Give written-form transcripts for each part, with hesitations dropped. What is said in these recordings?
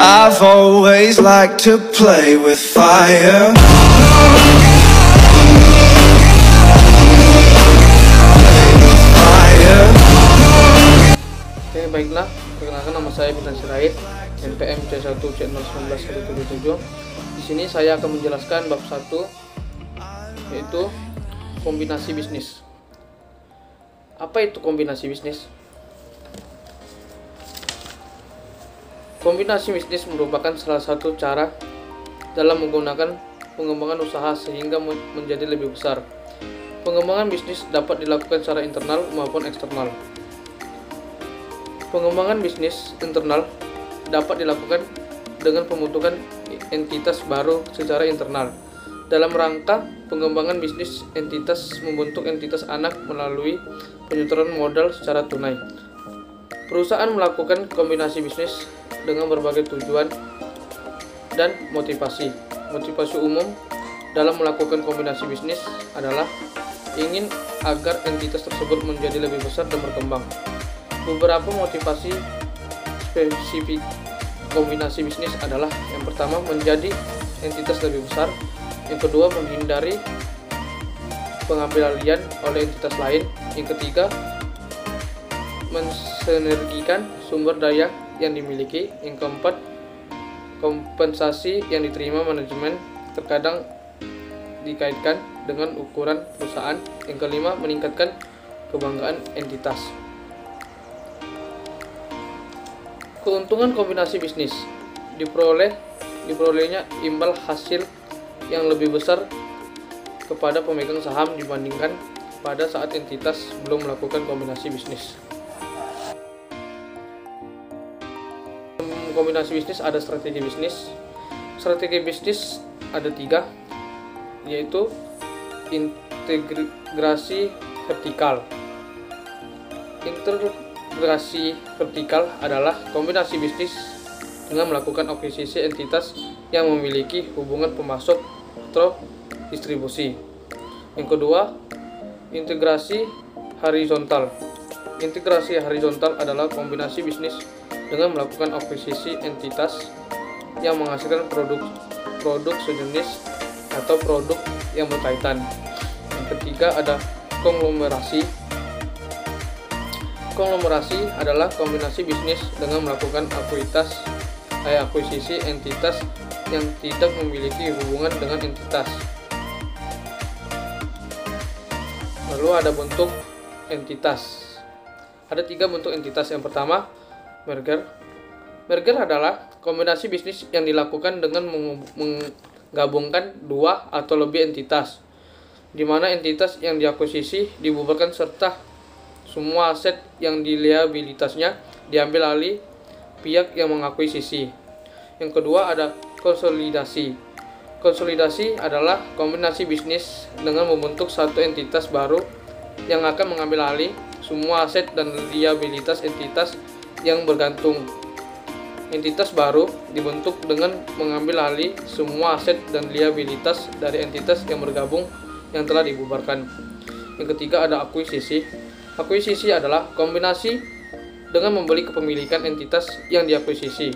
I've always liked to play with fire. Oke, baiklah, perkenalkan nama saya Bintang Sirait, NPM C1C019-177. Di sini saya akan menjelaskan bab 1, yaitu kombinasi bisnis. Apa itu kombinasi bisnis? Kombinasi bisnis merupakan salah satu cara dalam menggunakan pengembangan usaha sehingga menjadi lebih besar. Pengembangan bisnis dapat dilakukan secara internal maupun eksternal. Pengembangan bisnis internal dapat dilakukan dengan pembentukan entitas baru secara internal. Dalam rangka pengembangan bisnis, entitas membentuk entitas anak melalui penyetoran modal secara tunai. Perusahaan melakukan kombinasi bisnis dengan berbagai tujuan dan motivasi. Motivasi umum dalam melakukan kombinasi bisnis adalah ingin agar entitas tersebut menjadi lebih besar dan berkembang. Beberapa motivasi spesifik kombinasi bisnis adalah: yang pertama, menjadi entitas lebih besar; yang kedua, menghindari pengambil alihan oleh entitas lain; yang ketiga, mensinergikan sumber daya yang dimiliki; yang keempat, kompensasi yang diterima manajemen terkadang dikaitkan dengan ukuran perusahaan; yang kelima, meningkatkan kebanggaan entitas. Keuntungan kombinasi bisnis diperolehnya imbal hasil yang lebih besar kepada pemegang saham dibandingkan pada saat entitas belum melakukan kombinasi bisnis. Kombinasi bisnis ada strategi bisnis. Strategi bisnis ada 3, yaitu integrasi vertikal. Integrasi vertikal adalah kombinasi bisnis dengan melakukan akuisisi entitas yang memiliki hubungan pemasok atau distribusi. Yang kedua, integrasi horizontal. Integrasi horizontal adalah kombinasi bisnis dengan melakukan akuisisi entitas yang menghasilkan produk sejenis atau produk yang berkaitan. Yang ketiga ada konglomerasi. Konglomerasi adalah kombinasi bisnis dengan melakukan akuisisi entitas yang tidak memiliki hubungan dengan entitas. Lalu ada bentuk entitas. Ada 3 bentuk entitas. Yang pertama, merger. Merger adalah kombinasi bisnis yang dilakukan dengan menggabungkan 2 atau lebih entitas, di mana entitas yang diakuisisi dibubarkan serta semua aset yang diliabilitasnya diambil alih pihak yang mengakuisisi. Yang kedua ada konsolidasi. Konsolidasi adalah kombinasi bisnis dengan membentuk satu entitas baru yang akan mengambil alih semua aset dan liabilitas entitas yang bergantung. Entitas baru dibentuk dengan mengambil alih semua aset dan liabilitas dari entitas yang bergabung yang telah dibubarkan. Yang ketiga ada akuisisi. Akuisisi adalah kombinasi dengan membeli kepemilikan entitas yang diakuisisi.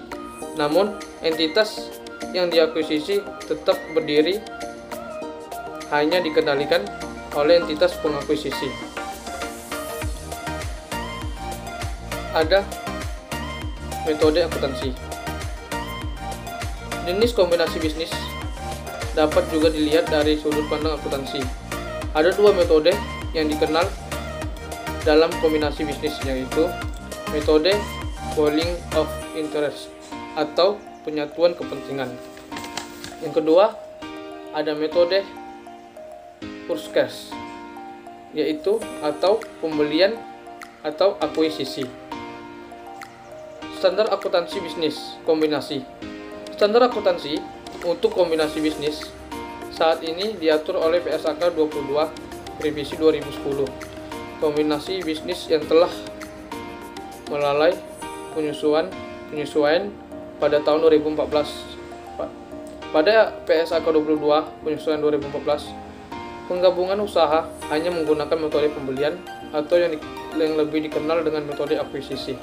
Namun, entitas yang diakuisisi tetap berdiri, hanya dikendalikan oleh entitas pengakuisisi. Ada metode akuntansi. Jenis kombinasi bisnis dapat juga dilihat dari sudut pandang akuntansi. Ada 2 metode yang dikenal dalam kombinasi bisnis, yaitu metode pooling of interest atau penyatuan kepentingan. Yang kedua, ada metode purchase, yaitu atau pembelian atau akuisisi. Standar akuntansi bisnis kombinasi. Standar akuntansi untuk kombinasi bisnis saat ini diatur oleh PSAK 22 revisi 2010. Kombinasi bisnis yang telah melalui penyesuaian pada tahun 2014. Pada PSAK 22 penyesuaian 2014, penggabungan usaha hanya menggunakan metode pembelian atau yang lebih dikenal dengan metode akuisisi.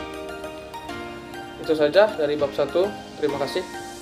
Itu saja dari bab 1. Terima kasih.